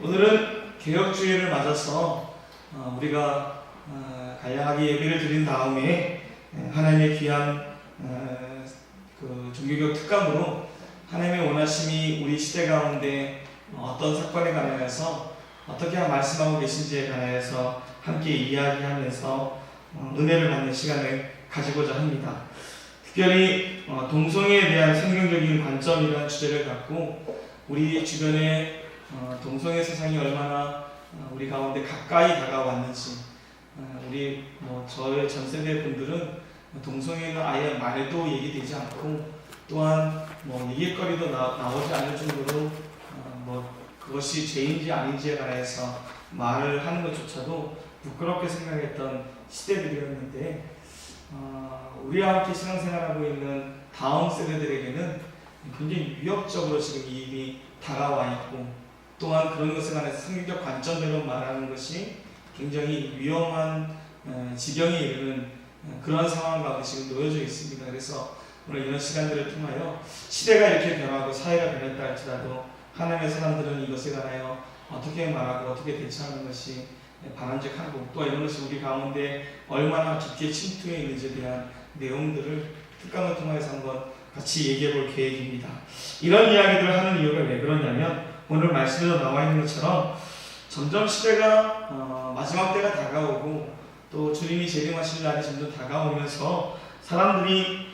오늘은 개혁주일을 맞아서 우리가 간략하게 예배를 드린 다음에 하나님의 귀한 그 종교개혁 특강으로 하나님의 원하심이 우리 시대 가운데 어떤 사건에 관해서 어떻게 말씀하고 계신지에 관해서 함께 이야기하면서 은혜를 받는 시간을 가지고자 합니다. 특별히 동성애에 대한 성경적인 관점이라는 주제를 갖고 우리 주변에 동성애 세상이 얼마나 우리 가운데 가까이 다가왔는지, 우리 저의 전 세대 분들은 동성애는 아예 말도 얘기되지 않고 또한 얘기거리도 나오지 않을 정도로 그것이 죄인지 아닌지에 관해서 말을 하는 것조차도 부끄럽게 생각했던 시대들이었는데, 우리와 함께 신앙생활하고 있는 다음 세대들에게는 굉장히 위협적으로 지금 이미 다가와 있고, 또한 그런 것에 관해서 성경적 관점대로 말하는 것이 굉장히 위험한 지경에 이르는 그런 상황 가운데 지금 놓여져 있습니다. 그래서 오늘 이런 시간들을 통하여 시대가 이렇게 변하고 사회가 변했다 할지라도 하나님의 사람들은 이것에 관하여 어떻게 말하고 어떻게 대처하는 것이 바람직하고, 또 이런 것이 우리 가운데 얼마나 깊게 침투해 있는지에 대한 내용들을 특강을 통해서 한번 같이 얘기해 볼 계획입니다. 이런 이야기들을 하는 이유가 왜 그러냐면, 오늘 말씀에도 나와 있는 것처럼 점점 시대가 마지막 때가 다가오고 또 주님이 재림하실 날이 점점 다가오면서 사람들이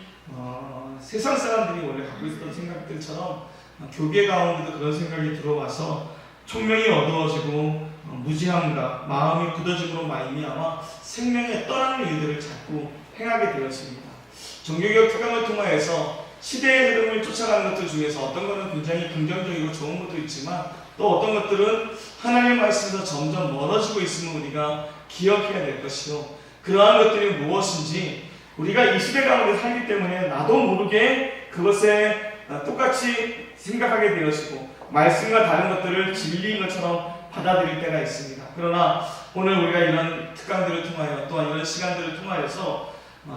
세상 사람들이 원래 갖고 있었던 생각들처럼 교계 가운데도 그런 생각이 들어와서 총명이 어두워지고 무지함과 마음이 굳어짐으로 말미암아 생명에 떠나는 일들을 자꾸 행하게 되었습니다. 종교개혁 특강을 통하여서 시대의 흐름을 쫓아가는 것들 중에서 어떤 것은 굉장히 긍정적이고 좋은 것도 있지만, 또 어떤 것들은 하나님의 말씀에서 점점 멀어지고 있음을 우리가 기억해야 될 것이요, 그러한 것들이 무엇인지 우리가 이 시대 가운데 살기 때문에 나도 모르게 그것에 똑같이 생각하게 되어지고 말씀과 다른 것들을 진리인 것처럼 받아들일 때가 있습니다. 그러나 오늘 우리가 이런 특강들을 통하여 또한 이런 시간들을 통하여서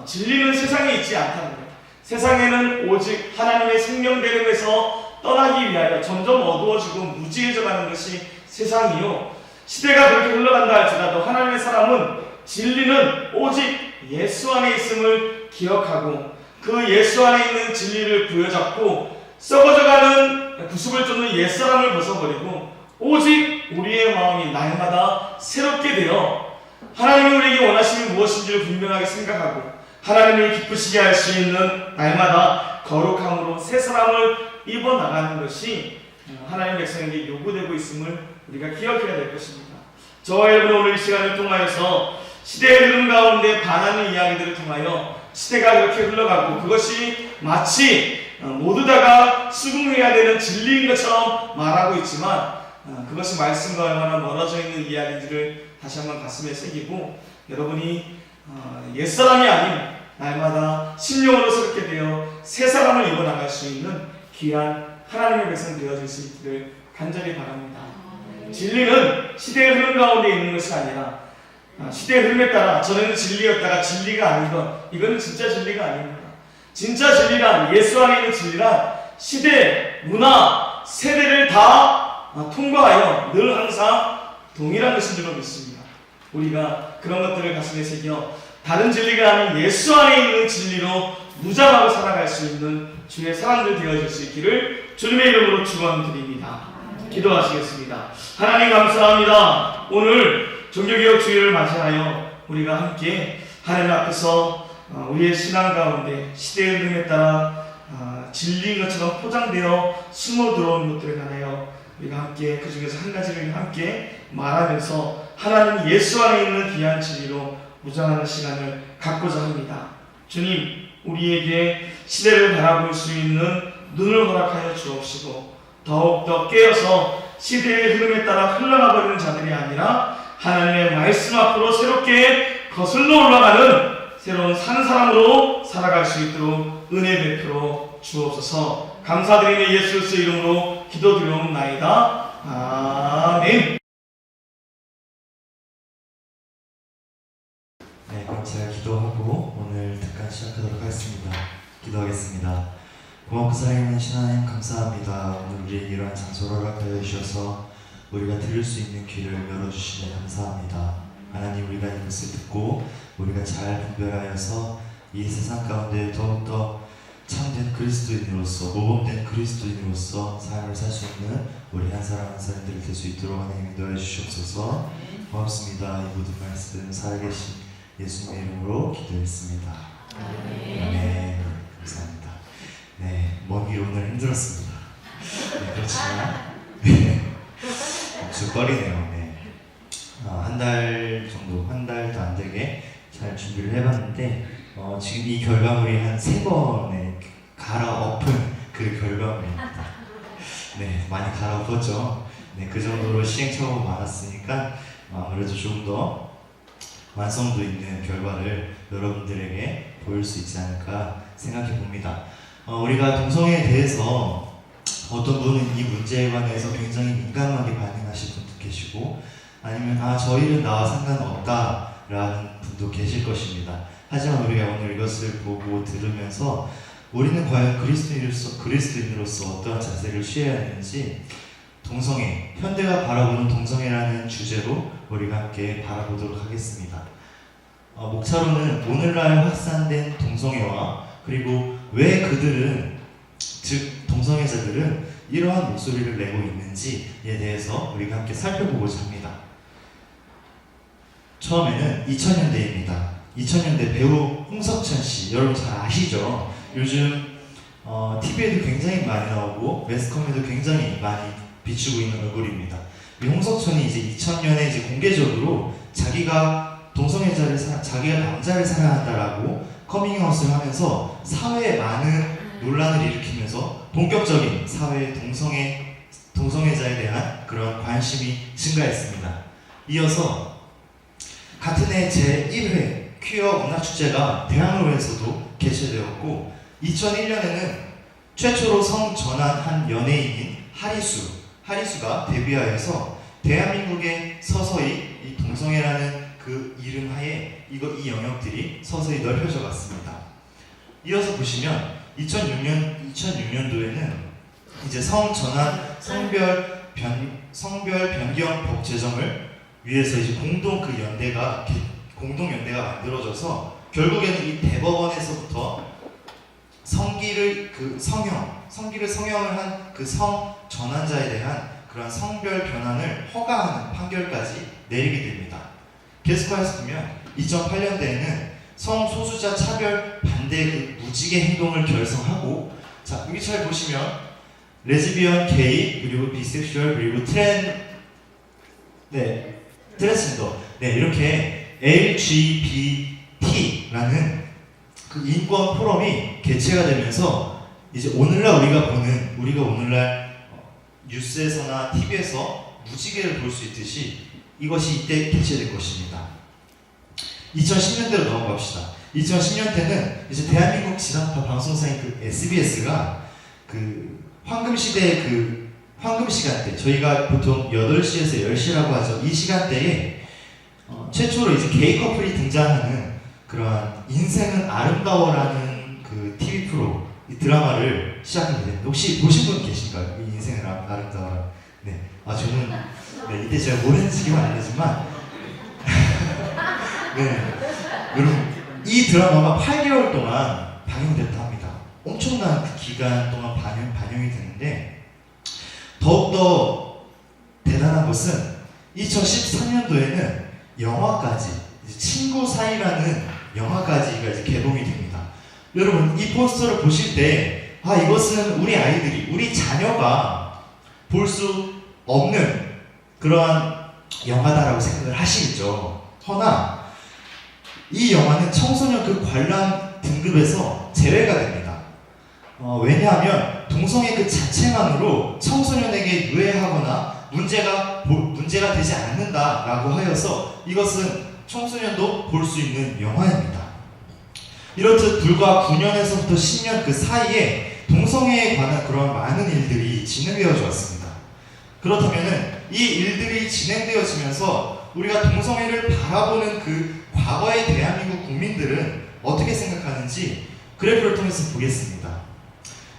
진리는 세상에 있지 않다는 것, 세상에는 오직 하나님의 생명대름에서 떠나기 위하여 점점 어두워지고 무지해져 가는 것이 세상이요, 시대가 그렇게 흘러간다 할지라도 하나님의 사람은 진리는 오직 예수 안에 있음을 기억하고 그 예수 안에 있는 진리를 부여잡고 썩어져가는 구습을 쫓는 옛사람을 벗어버리고 오직 우리의 마음이 날마다 새롭게 되어 하나님이 우리에게 원하시는 무엇인지를 분명하게 생각하고 하나님을 기쁘시게 할 수 있는 날마다 거룩함으로 새 사람을 입어나가는 것이 하나님 백성에게 요구되고 있음을 우리가 기억해야 될 것입니다. 저와 여러분, 오늘 이 시간을 통하여서 시대의 흐름 가운데 반하는 이야기들을 통하여 시대가 그렇게 흘러가고 그것이 마치 모두 다가 수긍해야 되는 진리인 것처럼 말하고 있지만, 그것이 말씀과 얼마나 멀어져 있는 이야기들을 다시 한번 가슴에 새기고 여러분이 옛사람이 아닌 날마다 심령으로 새롭게 되어 새 사람을 입어나갈 수 있는 귀한 하나님의 백성 되어질 수 있기를 간절히 바랍니다. 진리는 시대의 흐름 가운데 있는 것이 아니라 시대의 흐름에 따라 전에는 진리였다가 진리가 아닌 것, 이거는 진짜 진리가 아닙니다. 진짜 진리란, 예수 안에 있는 진리란 시대, 문화, 세대를 다 통과하여 늘 항상 동일한 것인 줄로 믿습니다. 우리가 그런 것들을 가슴에 새겨 다른 진리가 아닌 예수 안에 있는 진리로 무장하고 살아갈 수 있는 주의 사람들 되어질 수 있기를 주님의 이름으로 축원드립니다. 기도하시겠습니다. 하나님 감사합니다. 오늘 종교개혁 주일을 맞이하여 우리가 함께 하나님 앞에서 우리의 신앙 가운데 시대의 흐름에 따라 진리인 것처럼 포장되어 숨어 들어온 것들에 관하여 우리가 함께 그 중에서 한 가지를 함께 말하면서 하나님 예수 안에 있는 귀한 진리로 무장하는 시간을 갖고자 합니다. 주님, 우리에게 시대를 바라볼 수 있는 눈을 허락하여 주옵시고 더욱더 깨어서 시대의 흐름에 따라 흘러가 버리는 자들이 아니라 하나님의 말씀 앞으로 새롭게 거슬러 올라가는 새로운 산 사람으로 살아갈 수 있도록 은혜 베풀어 주옵소서. 감사드리며 예수 그리스도의 이름으로 기도드리옵나이다. 아멘. 네, 그럼 제가 기도하고 오늘 특강 시작하도록 하겠습니다. 기도하겠습니다. 고맙고 사랑하는 하나님 감사합니다. 오늘 우리에게 이러한 장소를 허락하여 주셔서 우리가 들을 수 있는 귀를 열어주시니 감사합니다. 하나님, 우리가 이것을 듣고 우리가 잘 분별하여서 이 세상 가운데 더욱더 참된 그리스도인으로서, 모범된 그리스도인으로서 삶을 살 수 있는 우리 한 사람 한 사람들이 될 수 있도록 하나님 인도해 주시옵소서. 고맙습니다. 이 모든 말씀 살아계신 예수님의 이름으로 기도했습니다. 네, 감사합니다. 네, 먼 길 오늘 힘들었습니다. 네, 그렇지만 좀 꺼리네요. 네. 한 달 정도, 한 달도 안 되게 잘 준비를 해봤는데 지금 이 결과물이 한 3번에 갈아엎은 그 결과물입니다. 네, 많이 갈아엎었죠. 네, 그 정도로 시행착오가 많았으니까 아무래도 조금 더 완성도 있는 결과를 여러분들에게 보일 수 있지 않을까 생각해 봅니다. 우리가 동성애에 대해서 어떤 분은 이 문제에 관해서 굉장히 민감하게 반응하실 분도 계시고, 아니면 저 일은 나와 상관없다 라는 분도 계실 것입니다. 하지만 우리가 오늘 이것을 보고 들으면서 우리는 과연 그리스도인으로서 어떠한 자세를 취해야 하는지, 동성애, 현대가 바라보는 동성애라는 주제로 우리가 함께 바라보도록 하겠습니다. 목차로는 오늘날 확산된 동성애와, 그리고 왜 그들은, 즉 동성애자들은 이러한 목소리를 내고 있는지에 대해서 우리가 함께 살펴보고자 합니다. 처음에는 2000년대입니다. 2000년대 배우 홍석천 씨, 여러분 잘 아시죠? 요즘 TV에도 굉장히 많이 나오고 매스컴에도 굉장히 많이 비추고 있는 얼굴입니다. 이 홍석천이 이제 2000년에 이제 공개적으로 자기가 자기가 남자를 사랑한다라고 커밍아웃을 하면서 사회에 많은 논란을 일으키면서 본격적인 사회의 동성애자에 대한 그런 관심이 증가했습니다. 이어서 같은 해 제1회 퀴어 문화축제가 대학로에서도 개최되었고, 2001년에는 최초로 성 전환한 연예인인 하리수가 데뷔하여서 대한민국에 서서히 이 동성애라는 그 이름 하에 이 영역들이 서서히 넓혀져 갔습니다. 이어서 보시면 2006년도에는 이제 성 전환 성별 변경 법 제정을 위해서 이제 공동 연대가 만들어져서 결국에는 이 대법원에서부터 성기를 성형을 한 그 성 전환자에 대한 그런 성별 변환을 허가하는 판결까지 내리게 됩니다. 계속해서 보면 2008년대에는 성소수자 차별 반대 그 무지개 행동을 결성하고, 자 여기 잘 보시면 레즈비언, 게이, 그리고 비섹슈얼, 그리고 트랜스젠더, 이렇게 LGBT라는 그 인권 포럼이 개최가 되면서 이제 우리가 오늘날 뉴스에서나 TV에서 무지개를 볼 수 있듯이 이것이 이때 개최될 것입니다. 2010년대로 넘어갑시다. 2010년대는 이제 대한민국 지상파 방송사인 그 SBS가 그 황금 시간대, 저희가 보통 8시에서 10시라고 하죠. 이 시간대에 최초로 이제 게이 커플이 등장하는 그러한 인생은 아름다워라는 그 TV 프로, 이 드라마를 시작하게 됩니다. 혹시 보신 분 계신가요? 이 인생은 아름다워라. 네. 저는 이때 제가 뭘 했는지 기억 안 나지만 네. 여러분, 이 드라마가 8개월 동안 방영됐다 합니다. 엄청난 그 기간 동안 반영이 되는데, 더욱더 대단한 것은 2013년도에는 영화까지, 친구 사이라는 영화까지가 이제 개봉이 됩니다. 여러분, 이 포스터를 보실 때 이것은 우리 자녀가 볼 수 없는 그러한 영화다라고 생각을 하시겠죠. 허나 이 영화는 청소년 그 관람 등급에서 제외가 됩니다. 왜냐하면 동성애 그 자체만으로 청소년에게 유해하거나 문제가 되지 않는다라고 하여서 이것은 청소년도 볼 수 있는 영화입니다. 이렇듯 불과 9년에서부터 10년 그 사이에 동성애에 관한 그런 많은 일들이 진행되어져 왔습니다. 그렇다면 이 일들이 진행되어지면서 우리가 동성애를 바라보는 그 과거의 대한민국 국민들은 어떻게 생각하는지 그래프를 통해서 보겠습니다.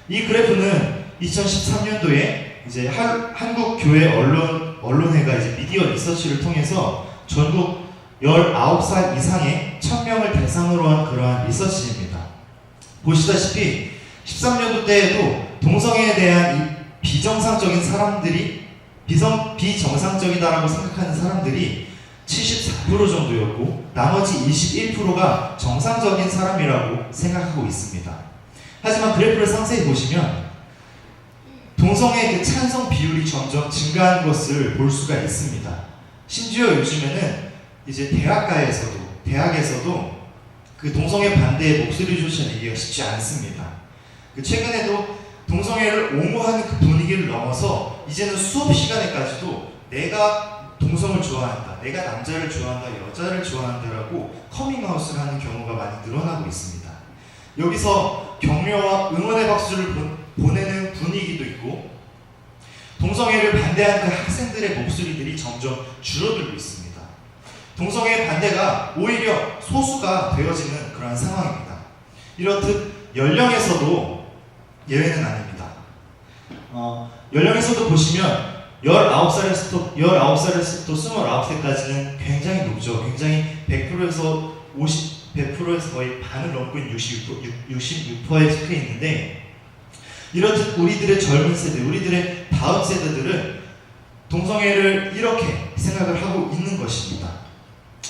이 그래프는 2013년도에 이제 한국 교회 언론 언론회가 이제 미디어 리서치를 통해서 전국 19살 이상의 1000명을 대상으로 한 그러한 리서치입니다. 보시다시피 13년도 때에도 동성애에 대한 이 비정상적인 사람들이 비정상적이다라고 생각하는 사람들이 74% 정도였고 나머지 21%가 정상적인 사람이라고 생각하고 있습니다. 하지만 그래프를 상세히 보시면 동성애 그 찬성 비율이 점점 증가하는 것을 볼 수가 있습니다. 심지어 요즘에는 이제 대학에서도 그 동성애 반대의 목소리조차 내기가 쉽지 않습니다. 최근에도 동성애를 옹호하는 그 분위기를 넘어서 이제는 수업 시간에까지도 내가 동성을 좋아한다, 내가 남자를 좋아한다, 여자를 좋아한다라고 커밍아웃을 하는 경우가 많이 늘어나고 있습니다. 여기서 격려와 응원의 박수를 보내는 분위기도 있고 동성애를 반대하는 그 학생들의 목소리들이 점점 줄어들고 있습니다. 동성애 반대가 오히려 소수가 되어지는 그런 상황입니다. 이렇듯 연령에서도 예외는 아닙니다. 연령에서도 보시면 19살에서부터 29살까지는 굉장히 높죠. 굉장히 100%에서 거의 반을 넘고 있는 66%에 속해 있는데 이렇듯 우리들의 젊은 세대, 우리들의 다음 세대들은 동성애를 이렇게 생각을 하고 있는 것입니다.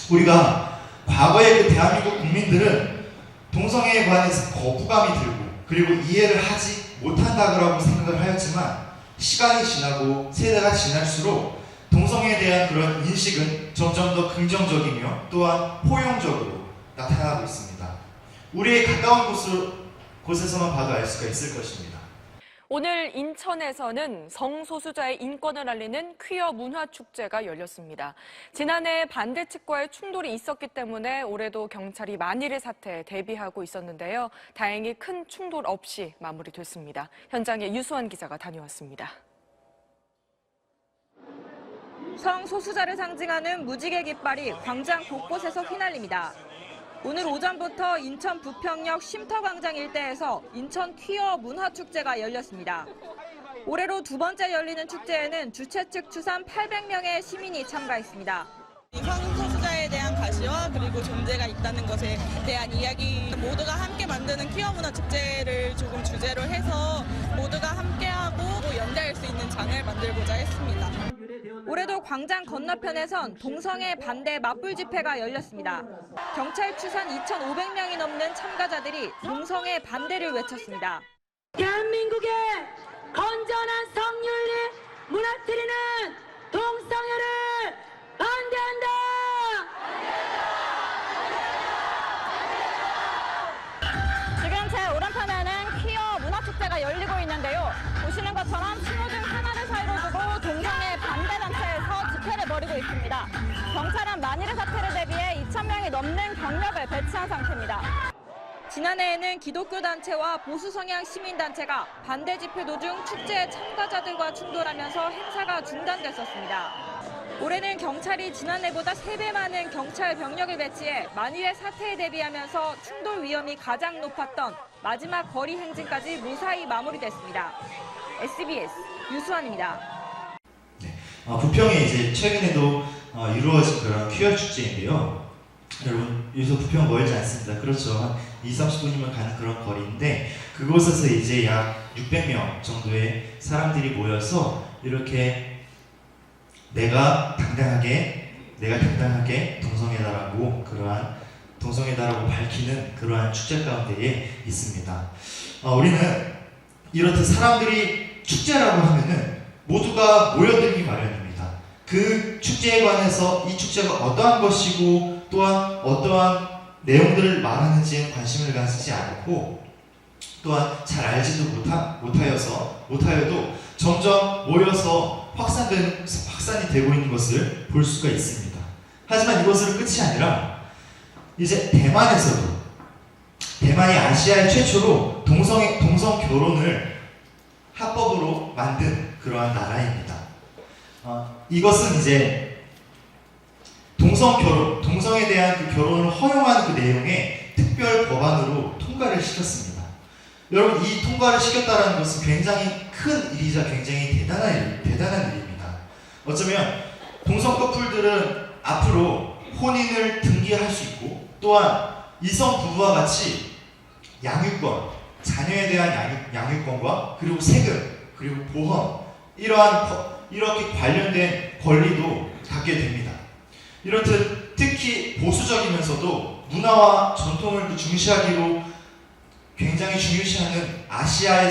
우리가 과거의 그 대한민국 국민들은 동성애에 관해서 거부감이 들고 그리고 이해를 하지 못한다고 생각을 하였지만 시간이 지나고 세대가 지날수록 동성애에 대한 그런 인식은 점점 더 긍정적이며 또한 포용적으로 나타나고 있습니다. 우리의 가까운 곳에서만 봐도 알 수가 있을 것입니다. 오늘 인천에서는 성소수자의 인권을 알리는 퀴어 문화축제가 열렸습니다. 지난해 반대 측과의 충돌이 있었기 때문에 올해도 경찰이 만일의 사태에 대비하고 있었는데요. 다행히 큰 충돌 없이 마무리됐습니다. 현장에 유수환 기자가 다녀왔습니다. 성소수자를 상징하는 무지개 깃발이 광장 곳곳에서 휘날립니다. 오늘 오전부터 인천 부평역 쉼터광장 일대에서 인천 퀴어 문화축제가 열렸습니다. 올해로 두 번째 열리는 축제에는 주최 측 추산 800명의 시민이 참가했습니다. 성소수자에 대한 가시와 그리고 존재가 있다는 것에 대한 이야기 모두가 함께 만드는 퀴어 문화축제를 조금 주제로 해서 모두가 함께하고 연대할 수 있는 장을 만들고자 했습니다. 올해도 광장 건너편에선 동성애 반대 맞불 집회가 열렸습니다. 경찰 추산 2,500명이 넘는 참가자들이 동성애 반대를 외쳤습니다. 대한민국의 건전한 성윤리 무너뜨리는 동성애를 반대한다! 지금 제 오른편에는 퀴어 문화축제가 열리고 있는데요. 보시는 것처럼 신호 중 하나를 사이로 두고 동성애 반대 단체에서 집회를 벌이고 있습니다. 경찰은 만일의 사태를 대비해 2,000명이 넘는 경력을 배치한 상태입니다. 지난해에는 기독교 단체와 보수 성향 시민 단체가 반대 집회 도중 축제 참가자들과 충돌하면서 행사가 중단됐었습니다. 올해는 경찰이 지난해보다 3배 많은 경찰 병력을 배치해 만일의 사태에 대비하면서 충돌 위험이 가장 높았던 마지막 거리 행진까지 무사히 마무리됐습니다. SBS 유수환입니다. 네, 부평에 이제 최근에도 이루어진 그런 퀴어 축제인데요. 여러분, 여기서 부평 멀지 않습니다. 그렇죠. 한 20-30분이면 가는 그런 거리인데 그곳에서 이제 약 600명 정도의 사람들이 모여서 이렇게 내가 당당하게 동성애다라고 밝히는 그러한 축제 가운데에 있습니다. 우리는 이렇듯 사람들이 축제라고 하면은 모두가 모여들기 마련입니다. 그 축제에 관해서 이 축제가 어떠한 것이고 또한 어떠한 내용들을 말하는지에 관심을 가지지 않고 또한 잘 알지도 못하여도 점점 모여서 확산이 되고 있는 것을 볼 수가 있습니다. 하지만 이것으로 끝이 아니라 이제 대만이 아시아의 최초로 동성 결혼을 합법으로 만든 그러한 나라입니다. 이것은 이제 동성에 대한 그 결혼을 허용하는 그 내용의 특별 법안으로 통과를 시켰습니다. 여러분, 이 통과를 시켰다는 것은 굉장히 큰 일이자 굉장히 대단한 일입니다. 어쩌면 동성 커플들은 앞으로 혼인을 등기할 수 있고 또한 이성 부부와 같이 양육권, 자녀에 대한 양육권과 그리고 세금, 그리고 보험 이렇게 관련된 권리도 갖게 됩니다. 이렇듯 특히 보수적이면서도 문화와 전통을 중시하기로 굉장히 중요시하는 아시아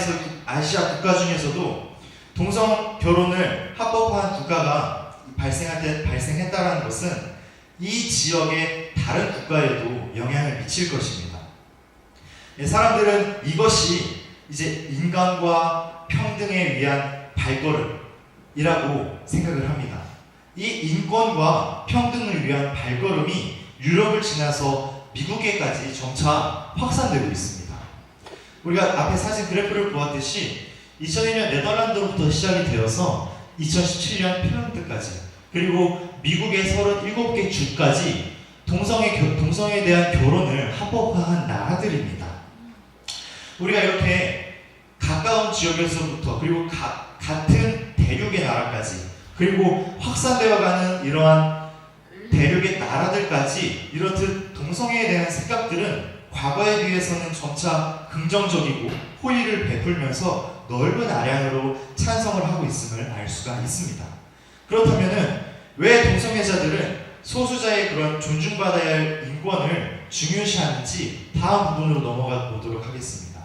국가 중에서도 동성 결혼을 합법화한 국가가 발생했다는 것은 이 지역의 다른 국가에도 영향을 미칠 것입니다. 사람들은 이것이 이제 인간과 평등에 위한 발걸음이라고 생각을 합니다. 이 인권과 평등을 위한 발걸음이 유럽을 지나서 미국에까지 점차 확산되고 있습니다. 우리가 앞에 사진 그래프를 보았듯이 2002년 네덜란드로부터 시작이 되어서 2017년 핀란드까지 그리고 미국의 37개 주까지 동성에 대한 결혼을 합법화한 나라들입니다. 우리가 이렇게 가까운 지역에서부터 그리고 같은 대륙의 나라까지 그리고 확산되어가는 이러한 대륙의 나라들까지 이렇듯 동성애에 대한 생각들은 과거에 비해서는 점차 긍정적이고 호의를 베풀면서 넓은 아량으로 찬성을 하고 있음을 알 수가 있습니다. 그렇다면은 왜 동성애자들은 소수자의 그런 존중받아야 할 인권을 중요시하는지 다음 부분으로 넘어가 보도록 하겠습니다.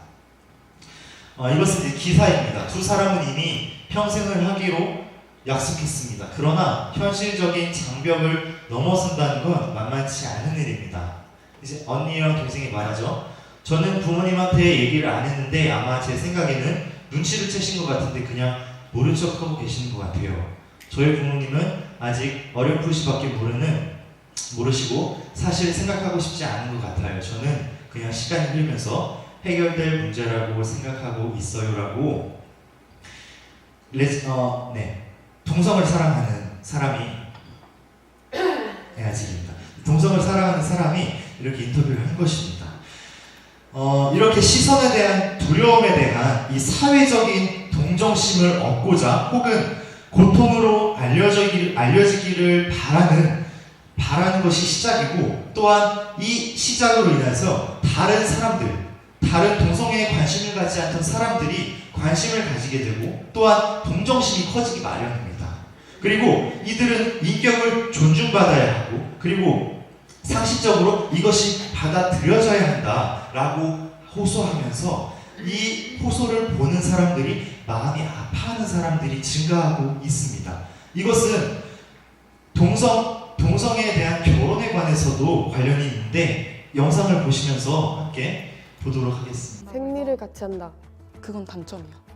이것은 이제 기사입니다. 두 사람은 이미 평생을 하기로 약속했습니다. 그러나 현실적인 장벽을 넘어선다는 건 만만치 않은 일입니다. 이제 언니랑 동생이 말하죠. 저는 부모님한테 얘기를 안 했는데 아마 제 생각에는 눈치를 채신 것 같은데 그냥 모른 척하고 계시는 것 같아요. 저희 부모님은 아직 어렴풋이밖에 모르시고 사실 생각하고 싶지 않은 것 같아요. 저는 그냥 시간이 흘리면서 해결될 문제라고 생각하고 있어요라고 동성을 사랑하는 사람이 아직입니다. 동성을 사랑하는 사람이 이렇게 인터뷰를 한 것입니다. 이렇게 시선에 대한 두려움에 대한 이 사회적인 동정심을 얻고자 혹은 고통으로 알려지기를 바라는 것이 시작이고 또한 이 시작으로 인해서 다른 동성애에 관심을 가지지 않던 사람들이 관심을 가지게 되고 또한 동정심이 커지기 마련입니다. 그리고 이들은 인격을 존중받아야 하고 그리고 상식적으로 이것이 받아들여져야 한다라고 호소하면서 이 호소를 보는 사람들이 마음이 아파하는 사람들이 증가하고 있습니다. 이것은 동성애에 대한 결혼에 관해서도 관련이 있는데 영상을 보시면서 함께 보도록 하겠습니다. 생리를 같이 한다. 그건 단점이야.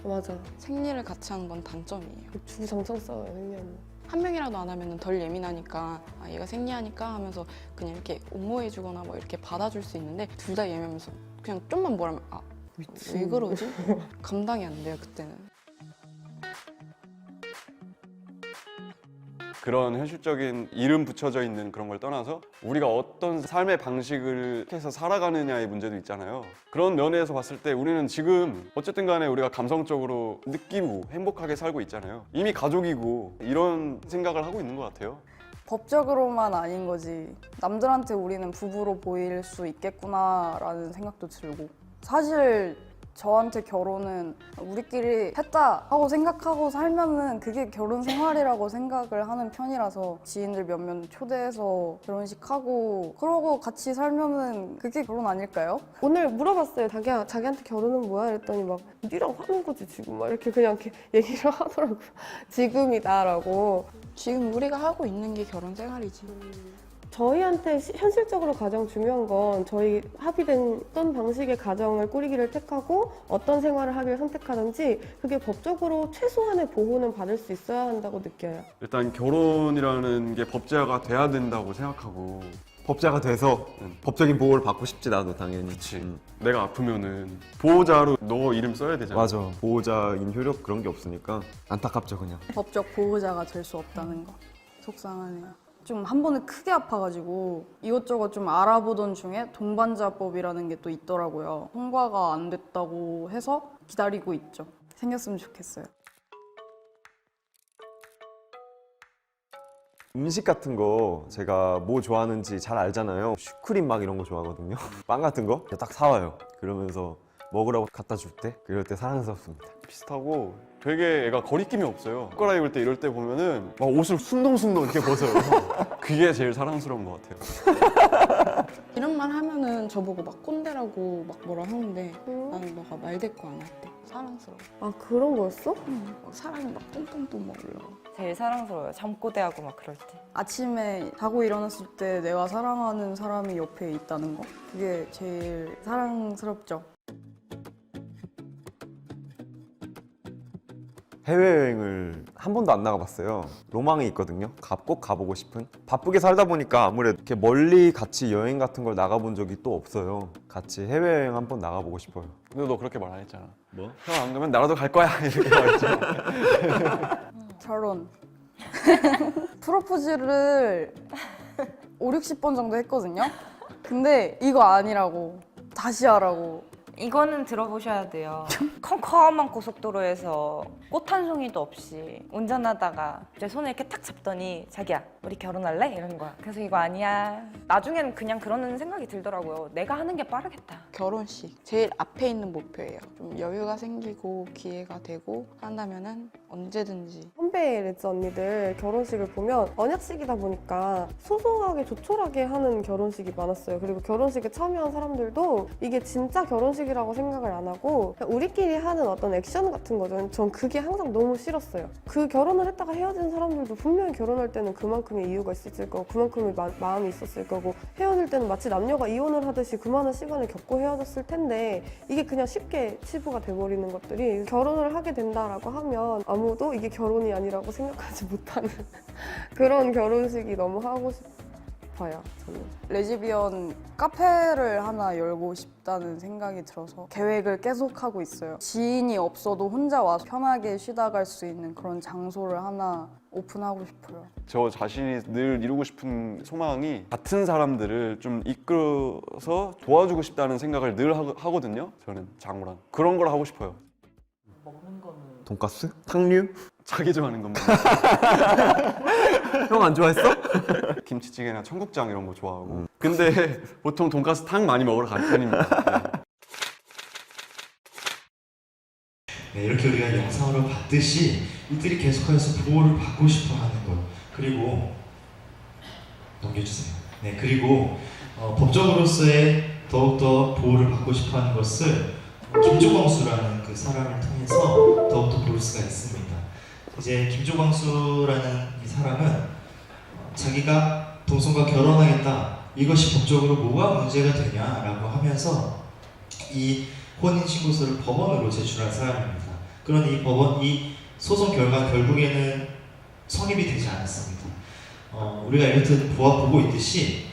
맞아. 생리를 같이 하는 건 단점이에요. 주구장창 싸워요, 생리하면. 한 명이라도 안 하면 덜 예민하니까 얘가 생리하니까 하면서 그냥 이렇게 옹호해주거나 뭐 이렇게 받아줄 수 있는데 둘 다 예민하면서 그냥 좀만 뭐라면 왜 그러지? 감당이 안 돼요 그때는. 그런 현실적인 이름 붙여져 있는 그런 걸 떠나서 우리가 어떤 삶의 방식을 해서 살아가느냐의 문제도 있잖아요. 그런 면에서 봤을 때 우리는 지금 어쨌든 간에 우리가 감성적으로 느끼고 행복하게 살고 있잖아요. 이미 가족이고 이런 생각을 하고 있는 것 같아요. 법적으로만 아닌 거지 남들한테 우리는 부부로 보일 수 있겠구나라는 생각도 들고 사실 저한테 결혼은 우리끼리 했다 하고 생각하고 살면은 그게 결혼 생활이라고 생각을 하는 편이라서 지인들 몇몇 초대해서 결혼식하고 그러고 같이 살면은 그게 결혼 아닐까요? 오늘 물어봤어요. 자기한테 결혼은 뭐야? 이랬더니 막 니랑 하는 거지 지금 막 이렇게 그냥 이렇게 얘기를 하더라고요. 지금이다라고. 지금 우리가 하고 있는 게 결혼 생활이지. 저희한테 현실적으로 가장 중요한 건 저희 합의된 어떤 방식의 가정을 꾸리기를 택하고 어떤 생활을 하기를 선택하든지 그게 법적으로 최소한의 보호는 받을 수 있어야 한다고 느껴요. 일단 결혼이라는 게 법제화가 돼야 된다고 생각하고 법제가 돼서 법적인 보호를 받고 싶지 나도 당연히. 그치. 내가 아프면은 보호자로 너 이름 써야 되잖아. 맞아. 보호자인 효력 그런 게 없으니까 안타깝죠 그냥. 법적 보호자가 될 수 없다는 거 속상하네요. 좀 한 번에 크게 아파가지고 이것저것 좀 알아보던 중에 동반자법이라는 게 또 있더라고요. 통과가 안 됐다고 해서 기다리고 있죠. 생겼으면 좋겠어요. 음식 같은 거 제가 뭐 좋아하는지 잘 알잖아요. 슈크림 막 이런 거 좋아하거든요. 빵 같은 거 딱 사와요. 그러면서 먹으라고 갖다 줄 때 그럴 때 사랑스럽습니다. 비슷하고 되게 애가 거리낌이 없어요. 옷 갈아입을 때 이럴 때 보면은 막 옷을 순동순동 이렇게 벗어요. 그게 제일 사랑스러운 것 같아요. 이런 말 하면은 저보고 막 꼰대라고 막 뭐라 하는데 나는 너가 말대꾸 안 할 때 사랑스러워. 아, 그런 거였어? 막 사랑이 막 뚱뚱뚱 막 올라와. 제일 사랑스러워요. 잠꼬대하고 막 그럴 때. 아침에 자고 일어났을 때 내가 사랑하는 사람이 옆에 있다는 거? 그게 제일 사랑스럽죠. 해외여행을 한 번도 안 나가봤어요. 로망이 있거든요. 꼭 가보고 싶은. 바쁘게 살다 보니까 아무래도 이렇게 멀리 같이 여행 같은 걸 나가본 적이 또 없어요. 같이 해외여행 한 번 나가보고 싶어요. 근데 너 그렇게 말 안 했잖아. 뭐? 형 안 가면 나라도 갈 거야 이렇게 말했죠. 결혼. 프로포즈를 5, 60번 정도 했거든요. 근데 이거 아니라고. 다시 하라고. 이거는 들어보셔야 돼요. 컴컴한 고속도로에서 꽃 한 송이도 없이 운전하다가 제 손을 이렇게 탁 잡더니 자기야 우리 결혼할래? 이러는 거야. 그래서 이거 아니야. 나중에는 그냥 그러는 생각이 들더라고요. 내가 하는 게 빠르겠다. 결혼식 제일 앞에 있는 목표예요. 좀 여유가 생기고 기회가 되고 한다면은 언제든지. 선배 레즈 언니들 결혼식을 보면 언약식이다 보니까 소소하게 조촐하게 하는 결혼식이 많았어요. 그리고 결혼식에 참여한 사람들도 이게 진짜 결혼식이라고 생각을 안 하고 그냥 우리끼리 하는 어떤 액션 같은 거죠. 전 그게 항상 너무 싫었어요. 그 결혼을 했다가 헤어진 사람들도 분명히 결혼할 때는 그만큼의 이유가 있었을 거고 그만큼의 마음이 있었을 거고 헤어질 때는 마치 남녀가 이혼을 하듯이 그만한 시간을 겪고 헤어졌을 텐데 이게 그냥 쉽게 치부가 돼버리는 것들이 결혼을 하게 된다라고 하면 아무도 이게 결혼이 아니라고 생각하지 못하는 그런 결혼식이 너무 하고 싶어요, 저는. 레즈비언 카페를 하나 열고 싶다는 생각이 들어서 계획을 계속 하고 있어요. 지인이 없어도 혼자 와서 편하게 쉬다 갈 수 있는 그런 장소를 하나 오픈하고 싶어요. 저 자신이 늘 이루고 싶은 소망이 같은 사람들을 좀 이끌어서 도와주고 싶다는 생각을 늘 하거든요. 저는 장우랑 그런 걸 하고 싶어요. 돈가스? 탕류? 자기 좋아하는 것만. 형 안 좋아했어? 김치찌개나 청국장 이런 거 좋아하고. 근데 보통 돈가스 탕 많이 먹으러 갈 편입니다. 네, 이렇게 우리가 영상으로 봤듯이 이들이 계속해서 보호를 받고 싶어 하는 것 그리고 넘겨주세요. 네, 그리고 법적으로서의 더욱더 보호를 받고 싶어 하는 것을 김조광수라는 그 사람을 통해서 더욱더 볼 수가 있습니다. 이제 김조광수라는 이 사람은 자기가 동성과 결혼하겠다 이것이 법적으로 뭐가 문제가 되냐라고 하면서 이 혼인신고서를 법원으로 제출한 사람입니다. 그런데 이 소송 결과 결국에는 성립이 되지 않았습니다. 우리가 이렇듯 보고 있듯이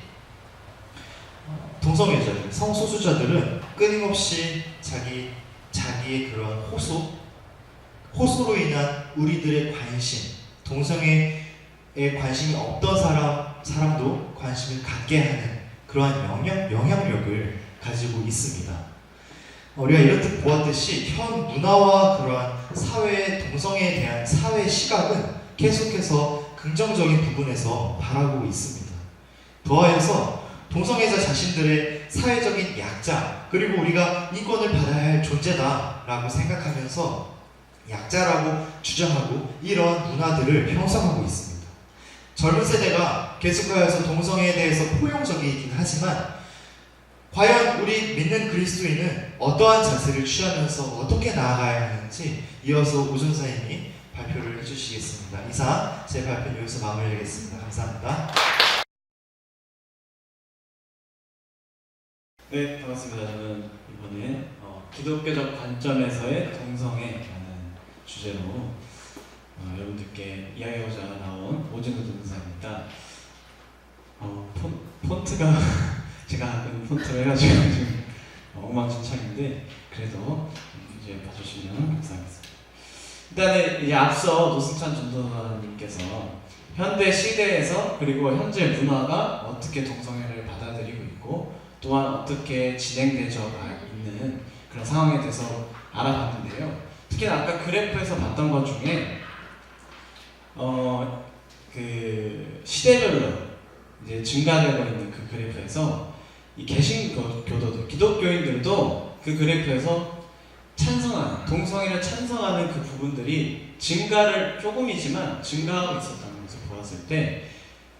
동성애자들, 성소수자들은 끊임없이 자기의 그런 호소로 인한 우리들의 관심, 동성애에 관심이 없던 사람도 관심을 갖게 하는 그러한 영향력을 가지고 있습니다. 우리가 이렇듯 보았듯이 현 문화와 그러한 사회의 동성애에 대한 사회 시각은 계속해서 긍정적인 부분에서 바라보고 있습니다. 더하여서 동성애자 자신들의 사회적인 약자 그리고 우리가 인권을 받아야 할 존재다라고 생각하면서 약자라고 주장하고 이런 문화들을 형성하고 있습니다. 젊은 세대가 계속하여서 동성애에 대해서 포용적이긴 하지만 과연 우리 믿는 그리스도인은 어떠한 자세를 취하면서 어떻게 나아가야 하는지 이어서 오전사님이 발표를 해주시겠습니다. 이상 제 발표는 여기서 마무리하겠습니다. 감사합니다. 네, 반갑습니다. 저는 이번에 기독교적 관점에서의 동성애라는 주제로 여러분들께 이야기하고자 나온 오진우 전도사입니다. 폰트가 제가 하는 폰트로 해가지고 지금 엉망진창인데 그래도 이제 봐주시면 감사하겠습니다. 일단은 이제 앞서 노승찬 전도사님께서 현대 시대에서 그리고 현재 문화가 어떻게 동성애를 받아들이고 있고 또한 어떻게 진행되져 있는 그런 상황에 대해서 알아봤는데요. 특히나 아까 그래프에서 봤던 것 중에 그 시대별로 이제 증가되고 있는 그 그래프에서 이 개신교도들, 기독교인들도 그 그래프에서 찬성하는, 동성애를 찬성하는 그 부분들이 증가를 조금이지만 증가하고 있었다는 것을 보았을 때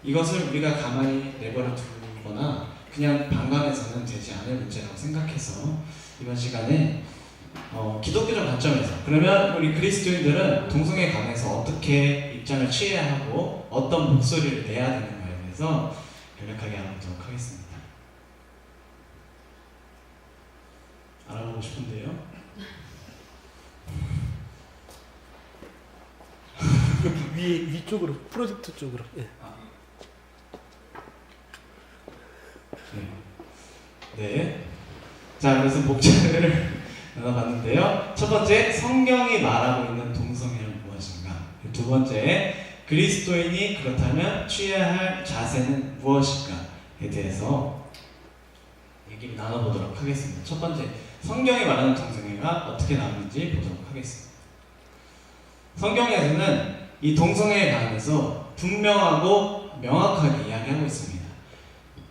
이것을 우리가 가만히 내버려 두거나 그냥 방관해서는 되지 않을 문제라고 생각해서 이번 시간에 기독교적 관점에서 그러면 우리 그리스도인들은 동성애에 관해서 어떻게 입장을 취해야 하고 어떤 목소리를 내야 되는가에 대해서 간략하게 알아보도록 하겠습니다. 알아보고 싶은데요. 위쪽으로 프로젝트 쪽으로. 예. 네. 자, 그래서 목차를 나눠봤는데요. 첫 번째, 성경이 말하고 있는 동성애는 무엇인가? 두 번째, 그리스도인이 그렇다면 취해야 할 자세는 무엇인가에 대해서 얘기를 나눠보도록 하겠습니다. 첫 번째, 성경이 말하는 동성애가 어떻게 나오는지 보도록 하겠습니다. 성경에서는 이 동성애에 관해서 분명하고 명확하게 이야기하고 있습니다.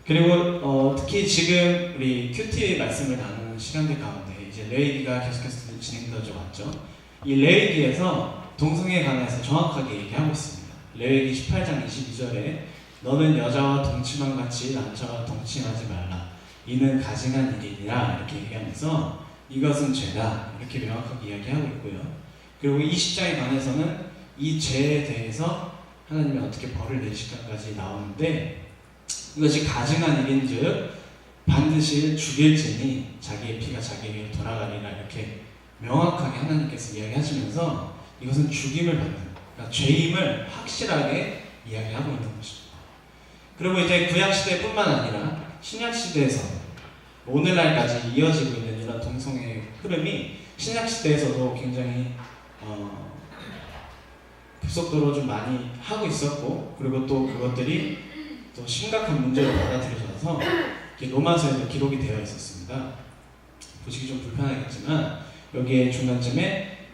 그리고 특히 지금 우리 큐티 말씀을 나누는 시간들 가운데 이제 레위기가 계속해서 진행되어 왔죠. 이 레위기에서 동성애에 관해서 정확하게 얘기하고 있습니다. 레위기 18장 22절에 너는 여자와 동침한 같이 남자와 동침하지 말라. 이는 가증한 일이니라 이렇게 얘기하면서 이것은 죄다 이렇게 명확하게 이야기하고 있고요. 그리고 20장에 관해서는 이 죄에 대해서 하나님이 어떻게 벌을 내실까지 나오는데 이것이 가증한 일인즉 반드시 죽일지니 자기의 피가 자기에게 돌아가리라 이렇게 명확하게 하나님께서 이야기하시면서 이것은 죽임을 받는, 그러니까 죄임을 확실하게 이야기하고 있는 것입니다. 그리고 이제 구약시대뿐만 아니라 신약시대에서 오늘날까지 이어지고 있는 이런 동성애의 흐름이 신약시대에서도 굉장히 급속도로 좀 많이 하고 있었고 그리고 또 그것들이 또 심각한 문제로 받아들여져서 로마서에도 기록이 되어 있었습니다. 보시기 좀 불편하겠지만 여기에 중간쯤에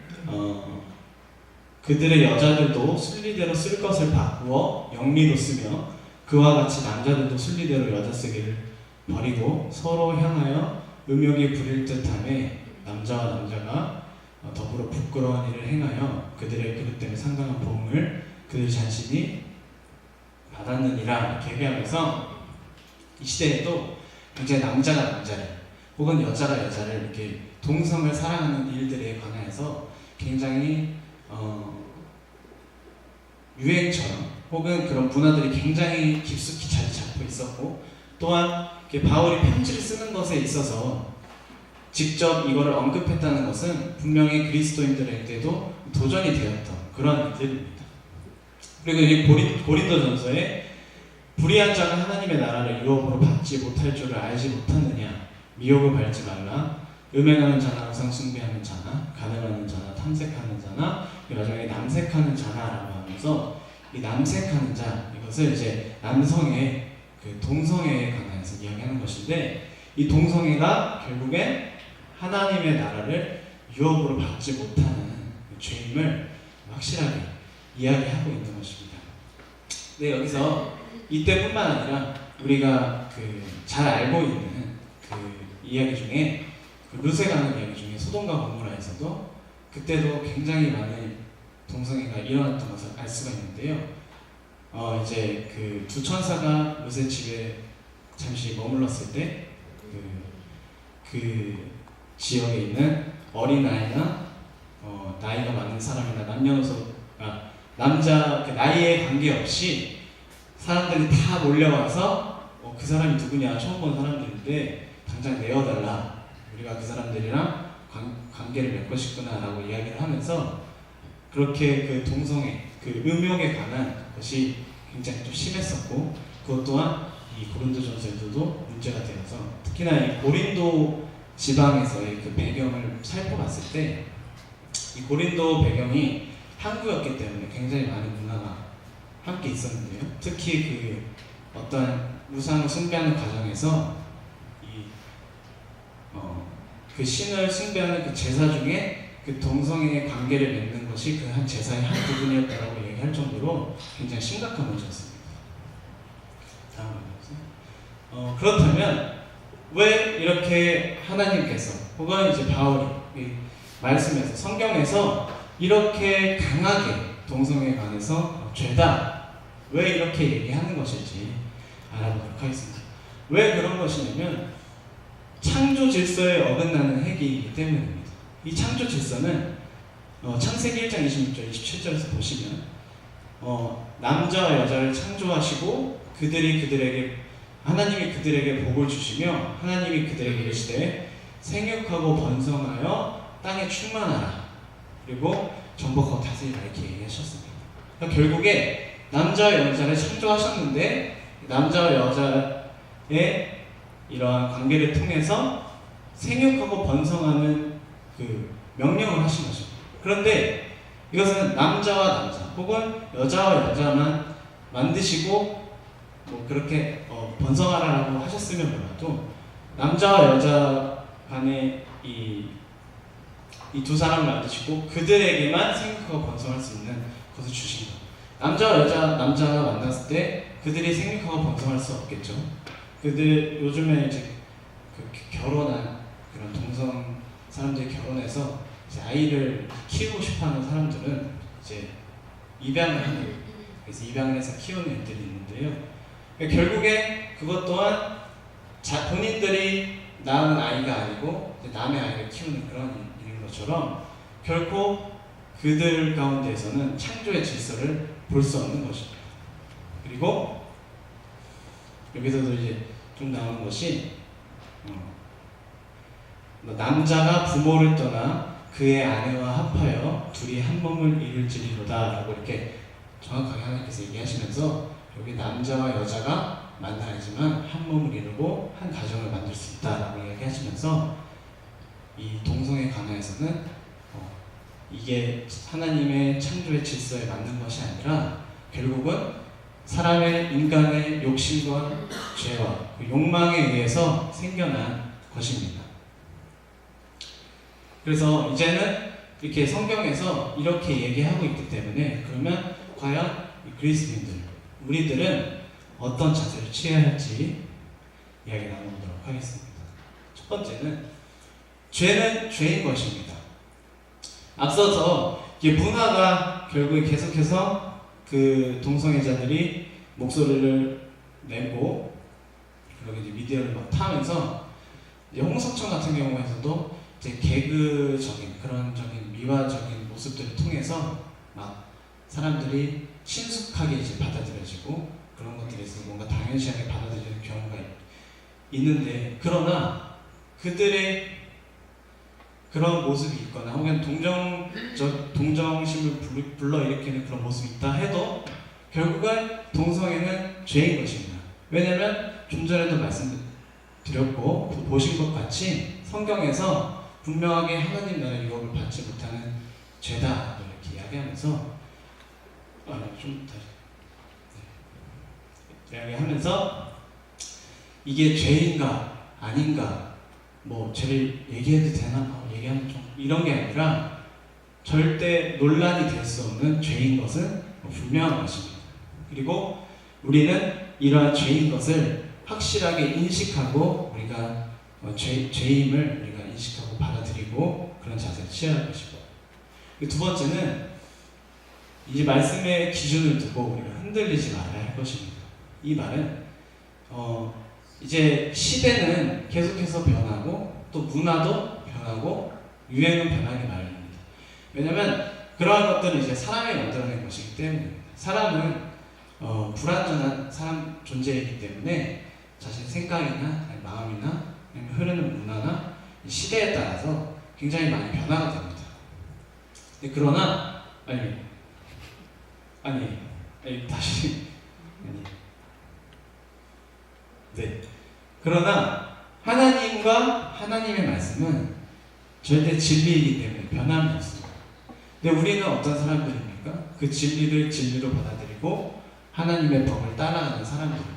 그들의 여자들도 순리대로 쓸 것을 바꾸어 영리로 쓰며 그와 같이 남자들도 순리대로 여자 쓰기를 버리고 서로 향하여 음욕이 부릴 듯함에 남자와 남자가 더불어 부끄러운 일을 행하여 그들의 그릇 때문에 상당한 보응을 그들 자신이 받았느니라 이렇게 얘기하면서 이 시대에도 굉장히 남자가 남자를 혹은 여자가 여자를 이렇게 동성을 사랑하는 일들에 관해서 굉장히 유행처럼 혹은 그런 문화들이 굉장히 깊숙이 자리 잡고 있었고 또한 바울이 편지를 쓰는 것에 있어서 직접 이거를 언급했다는 것은 분명히 그리스도인들에게도 도전이 되었던 그런 일들입니다. 그리고 이 고린도전서에 불의한 자가 하나님의 나라를 유업으로 받지 못할 줄을 알지 못하느냐 미혹을 밟지 말라 음행하는 자나 우상 숭배하는 자나 가늠하는 자나 탐색하는 자나 나중에 남색하는 자나라고 하면서 이 남색하는 자 이것을 이제 남성의 그 동성애에 관해서 이야기하는 것인데 이 동성애가 결국엔 하나님의 나라를 유업으로 받지 못하는 그 죄임을 확실하게 이야기하고 있는 것입니다. 네, 여기서 이때뿐만 아니라 우리가 잘 알고 있는 그 이야기 중에 룻에 가는 이야기 중에 소돔과 고모라에서도 그때도 굉장히 많은 동성애가 일어났던 것을 알 수가 있는데요. 이제 그 두 천사가 룻의 집에 잠시 머물렀을 때 그 지역에 있는 어린아이나 나이가 많은 사람이나 남녀노소 남자 나이에 관계없이 사람들이 다 몰려와서 그 사람이 누구냐 처음 본 사람들인데 당장 내어달라 우리가 그 사람들이랑 관계를 맺고 싶구나 라고 이야기를 하면서 그렇게 그 동성애 그 음욕에 관한 것이 굉장히 좀 심했었고 그것 또한 이 고린도전서에서도 문제가 되어서 특히나 이 고린도 지방에서의 그 배경을 살펴봤을 때 이 고린도 배경이 항구였기 때문에 굉장히 많은 문화가 함께 있었는데요. 특히 그 어떤 우상을 숭배하는 과정에서 그 신을 숭배하는 그 제사 중에 그 동성애의 관계를 맺는 것이 그 한 제사의 한 부분이었다고 얘기할 정도로 굉장히 심각한 문제였습니다. 그렇다면 왜 이렇게 하나님께서 혹은 이제 바울이 이 말씀에서 성경에서 이렇게 강하게 동성애에 관해서 죄다 왜 이렇게 얘기하는 것일지 알아보도록 하겠습니다. 왜 그런 것이냐면 창조 질서에 어긋나는 행위이기 때문입니다. 이 창조 질서는 창세기 1장 26절 27절에서 보시면 남자와 여자를 창조하시고 하나님이 그들에게 복을 주시며 하나님이 그들에게 이르시되 생육하고 번성하여 땅에 충만하라 그리고 정복하고 다스리라 이렇게 얘기하셨습니다. 그러니까 결국에 남자와 여자를 창조하셨는데 남자와 여자의 이러한 관계를 통해서 생육하고 번성하는 그 명령을 하신 거죠. 그런데 이것은 남자와 남자 혹은 여자와 여자만 만드시고 뭐 그렇게 번성하라라고 하셨으면 몰라도 남자와 여자 간의 이 두 사람을 만드시고 그들에게만 생육하고 번성할 수 있는 것을 주신 것. 남자가 만났을 때 그들이 생육하고 번성할 수 없겠죠. 요즘에 이제 결혼한 그런 동성 사람들이 결혼해서 이제 아이를 키우고 싶어하는 사람들은 이제 입양을 하는, 그래서 입양을 해서 키우는 애들이 있는데요. 결국에 그것 또한 본인들이 낳은 아이가 아니고 남의 아이를 키우는 그런 일인 것처럼 결코 그들 가운데에서는 창조의 질서를 볼 수 없는 것입니다. 그리고 여기서도 이제 좀 나오는 것이 남자가 부모를 떠나 그의 아내와 합하여 둘이 한 몸을 이룰지리로다 라고 이렇게 정확하게 하나님께서 얘기하시면서 여기 남자와 여자가 만나야지만 한 몸을 이루고 한 가정을 만들 수 있다라고 이야기하시면서 이 동성애 관해서는 이게 하나님의 창조의 질서에 맞는 것이 아니라 결국은 인간의 욕심과 죄와 그 욕망에 의해서 생겨난 것입니다. 그래서 이제는 이렇게 성경에서 이렇게 얘기하고 있기 때문에 그러면 과연 그리스도인들, 우리들은 어떤 자세를 취해야 할지 이야기 나눠보도록 하겠습니다. 첫 번째는 죄는 죄인 것입니다. 앞서서 문화가 결국에 계속해서 그 동성애자들이 목소리를 내고 그리고 이제 미디어를 막 타면서 이제 홍석천 같은 경우에서도 이제 개그적인 그런적인 미화적인 모습들을 통해서 막 사람들이 친숙하게 이제 받아들여지고 그런 것들에 있어서 뭔가 당연시하게 받아들이는 경우가 있는데, 그러나 그들의 그런 모습이 있거나 혹은 동정심을 불러일으키는 그런 모습이 있다 해도 결국은 동성애는 죄인 것입니다. 왜냐하면 좀 전에도 말씀드렸고 보신 것 같이 성경에서 분명하게 하나님 나라 유업을 받지 못하는 죄다 이렇게 이야기하면서 이야기하면서 이게 죄인가 아닌가 뭐 죄를 얘기해도 되나 얘기하면 좀 이런 게 아니라 절대 논란이 될 수 없는 죄인 것은 분명한 것입니다. 그리고 우리는 이러한 죄인 것을 확실하게 인식하고 우리가 죄임을 우리가 인식하고 받아들이고 그런 자세를 취해야 할 것이고, 두 번째는 이 말씀의 기준을 두고 우리가 흔들리지 말아야 할 것입니다. 이 말은 이제 시대는 계속해서 변하고 또 문화도 변하고 유행은 변하기 마련입니다. 왜냐하면 그러한 것들은 이제 사람이 만들어낸 것이기 때문입니다. 사람은 불완전한 사람 존재이기 때문에 자신의 생각이나 마음이나 흐르는 문화나 시대에 따라서 굉장히 많이 변화가 됩니다. 그러나 그러나 하나님과 하나님의 말씀은 절대 진리이기 때문에 변함이 없습니다. 근데 우리는 어떤 사람들입니까? 그 진리를 진리로 받아들이고 하나님의 법을 따라가는 사람들입니다.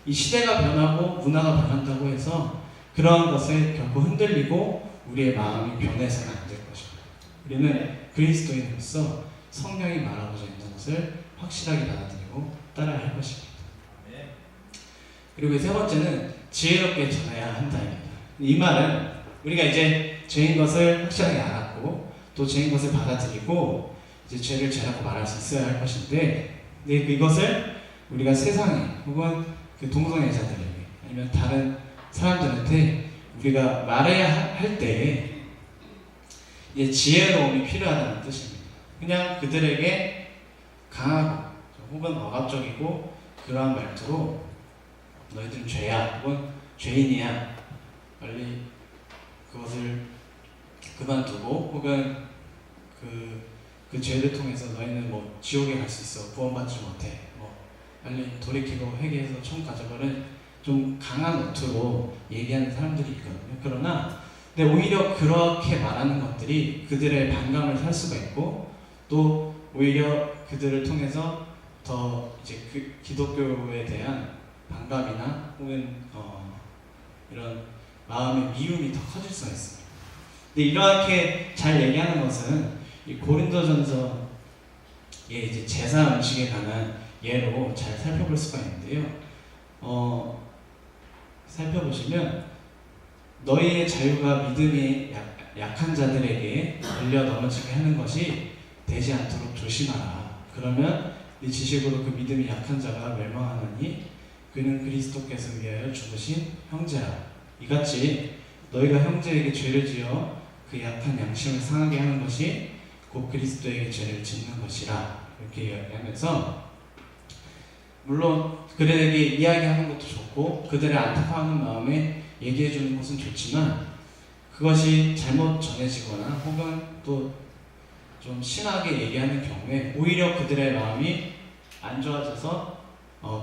이 시대가 변하고 문화가 변한다고 해서 그러한 것에 결코 흔들리고 우리의 마음이 변해서는 안 될 것입니다. 우리는 그리스도인으로서 성경이 말하고자 있는 것을 확실하게 받아들이고 따라야 할 것입니다. 그리고 세 번째는 지혜롭게 전해야 한다입니다. 이 말은 우리가 이제 죄인 것을 확실하게 알았고 또 죄인 것을 받아들이고 이제 죄를 죄라고 말할 수 있어야 할 것인데, 근데 이것을 우리가 세상에 혹은 그 동성애자들에게 아니면 다른 사람들한테 우리가 말해야 할 때에 이제 지혜로움이 필요하다는 뜻입니다. 그냥 그들에게 강하고 혹은 억압적이고 그러한 말투로 너희들은 죄야 혹은 죄인이야, 빨리 그것을 그만두고 혹은 그 죄를 통해서 너희는 뭐 지옥에 갈 수 있어, 구원받지 못해, 뭐 빨리 돌이키고 회개해서 천국 가져가는 좀 강한 어투로 얘기하는 사람들이 있거든요. 그러나 근데 오히려 그렇게 말하는 것들이 그들의 반감을 살 수가 있고 또 오히려 그들을 통해서 더 이제 그 기독교에 대한 반감이나 혹은 이런 마음의 미움이 더 커질 수가 있습니다. 근데 이렇게 잘 얘기하는 것은 이 고린도전서의 이제 제사 음식에 관한 예로 잘 살펴볼 수가 있는데요. 살펴보시면 너희의 자유가 믿음이 약한 자들에게 걸려 넘어지게 하는 것이 되지 않도록 조심하라. 그러면 네 지식으로 그 믿음이 약한 자가 멸망하느니 그는 그리스도께서 위하여 죽으신 형제라. 이같이 너희가 형제에게 죄를 지어 그 약한 양심을 상하게 하는 것이 곧 그리스도에게 죄를 짓는 것이라. 이렇게 이야기하면서 물론 그들에게 이야기하는 것도 좋고 그들의 안타까워하는 마음에 얘기해주는 것은 좋지만 그것이 잘못 전해지거나 혹은 또 좀 심하게 얘기하는 경우에 오히려 그들의 마음이 안 좋아져서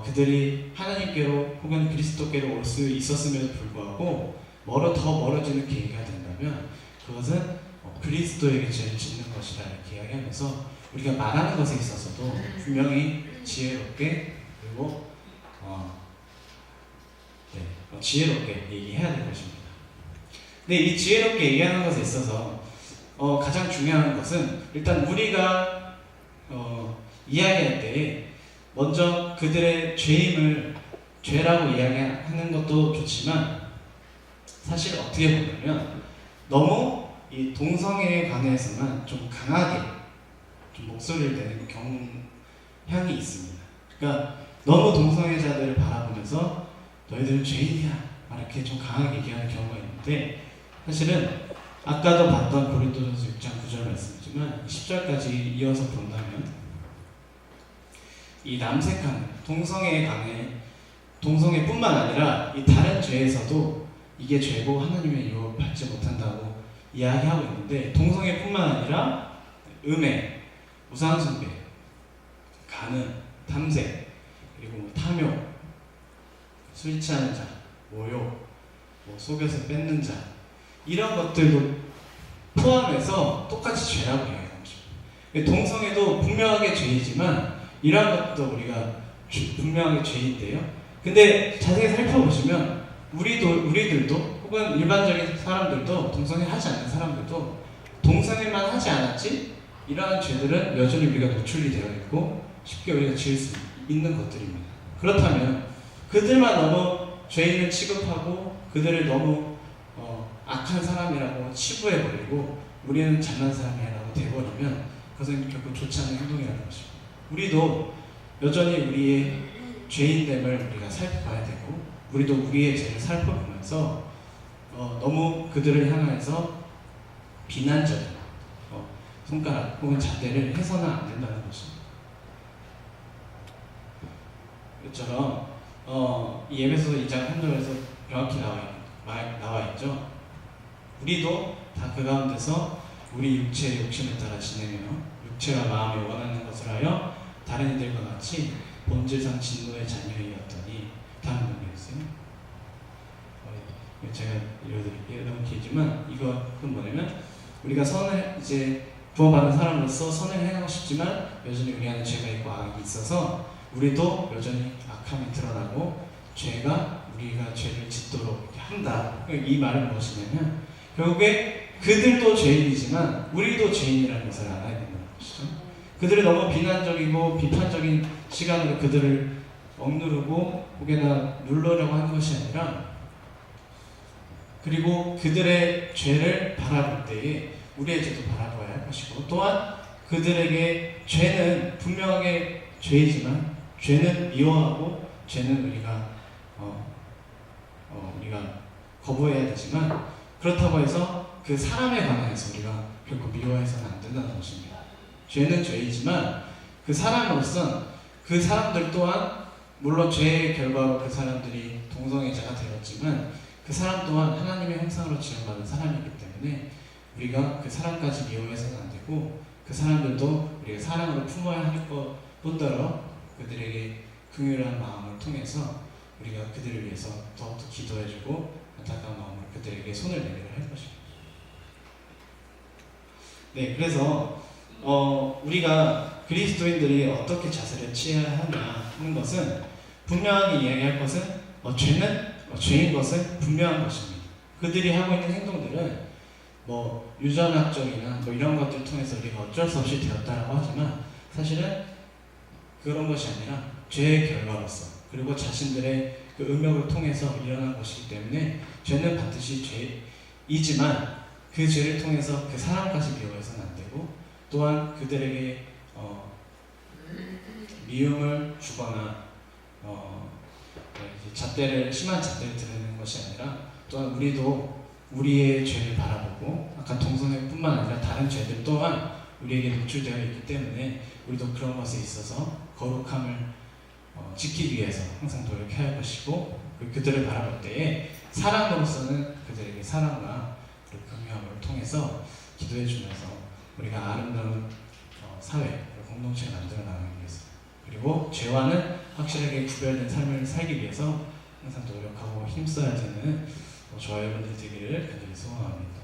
그들이 하나님께로 혹은 그리스도께로 올 수 있었음에도 불구하고 더 멀어지는 계기가 된다면 그것은 그리스도에게 죄를 짓는 것이라 이렇게 이야기하면서 우리가 말하는 것에 있어서도 분명히 지혜롭게 그리고 지혜롭게 얘기해야 될 것입니다. 근데 이 지혜롭게 얘기하는 것에 있어서 가장 중요한 것은 일단 우리가 이야기할 때 먼저 그들의 죄임을 죄라고 이야기하는 것도 좋지만 사실 어떻게 보면 너무 이 동성애에 관해서만 좀 강하게 좀 목소리를 내는 경향이 있습니다. 그러니까 너무 동성애자들을 바라보면서 너희들은 죄인이야 이렇게 좀 강하게 얘기하는 경우가 있는데 사실은 아까도 봤던 고린도전서 6장 9절 말씀이지만 10절까지 이어서 본다면 이 남색하는 동성애에 관해 동성애뿐만 아니라 이 다른 죄에서도 이게 죄고 하나님의 유혹을 받지 못한다고 이야기하고 있는데 동성애뿐만 아니라 음해, 우상숭배, 간음, 탐색, 그리고 뭐 탐욕, 술 취하는 자, 모욕, 속여서 뺏는 자 이런 것들도 포함해서 똑같이 죄라고 이야기하는 거죠. 동성애도 분명하게 죄이지만 이런 것도 우리가 분명하게 죄인데요. 근데 자세히 살펴보시면 우리들도 혹은 일반적인 사람들도 동성애 하지 않는 사람들도 동성애만 하지 않았지 이러한 죄들은 여전히 우리가 노출이 되어 있고 쉽게 우리가 지을 수 있는 것들입니다. 그렇다면 그들만 너무 죄인을 취급하고 그들을 너무 악한 사람이라고 치부해버리고 우리는 잘난 사람이라고 돼버리면 그것은 결국 좋지 않은 행동이라는 것입니다. 우리도 여전히 우리의 죄인됨을 우리가 살펴봐야 되고 우리도 우리의 죄를 살펴보면서 너무 그들을 향해서 비난적인 손가락 혹은 잣대를 해서는 안 된다는 것입니다. 이처럼 이 에베소서 2장 3절에서 명확히 나와 있죠. 우리도 다 그 가운데서 우리 육체의 욕심을 따라 지내며 육체와 마음이 원하는 것을 하여 다른 이들과 같이 본질상 진노의 자녀이었더니 다음 부분이었어요. 제가 읽어드릴게요. 너무 길지만 이것은 뭐냐면 우리가 선을 이제 구원받은 사람으로서 선을 행하고 싶지만 여전히 우리 안에 죄가 있고 악이 있어서 우리도 여전히 악함이 드러나고 우리가 죄를 짓도록 한다. 이 말은 무엇이냐면 결국에 그들도 죄인이지만 우리도 죄인이라는 것을 알아야 된다는 것이죠. 그들을 너무 비난적이고 비판적인 시간으로 그들을 억누르고 혹여나 누르려고 하는 것이 아니라, 그리고 그들의 죄를 바라볼 때에 우리의 죄도 바라봐야 할 것이고, 또한 그들에게 죄는 분명하게 죄이지만 죄는 미워하고 죄는 우리가 거부해야 되지만, 그렇다고 해서 그 사람에 관해서 우리가 결코 미워해서는 안 된다는 것입니다. 죄는 죄이지만 그 사람으로선 그 사람들 또한, 물론 죄의 결과로 그 사람들이 동성애자가 되었지만 그 사람 또한 하나님의 형상으로 지음받은 사람이기 때문에 우리가 그 사람까지 미워해서는 안 되고, 그 사람들도 우리가 사랑으로 품어야 할 뿐더러 그들에게 긍휼한 마음을 통해서 우리가 그들을 위해서 더욱더 기도해주고 안타까운 마음으로 그들에게 손을 내밀어 할 것입니다. 네, 그래서 우리가 그리스도인들이 어떻게 자세를 취해야 하냐 하는 것은, 분명하게 이야기할 것은 죄는 죄인 것은 분명한 것입니다. 그들이 하고 있는 행동들은 유전학적이나 이런 것들을 통해서 우리가 어쩔 수 없이 되었다라고 하지만, 사실은 그런 것이 아니라 죄의 결과로서, 그리고 자신들의 그 음욕을 통해서 일어난 것이기 때문에 죄는 반드시 죄이지만 그 죄를 통해서 그 사람까지 미워해서는 안 되고, 또한 그들에게 미움을 주거나 심한 잣대를 드리는 것이 아니라, 또한 우리도 우리의 죄를 바라보고, 아까 동성애뿐만 아니라 다른 죄들 또한 우리에게 노출되어 있기 때문에 우리도 그런 것에 있어서 거룩함을 지키기 위해서 항상 노력해야 할 것이고, 그들을 바라볼 때에 사랑으로서는 그들에게 사랑과 긍휼함을 통해서 기도해 주면서 우리가 아름다운 사회, 공동체를 만들어 나가기 위해서, 그리고 죄와는 확실하게 구별된 삶을 살기 위해서 항상 노력하고 힘써야 되는 저와 여러분들 되기를 간절히 소원합니다.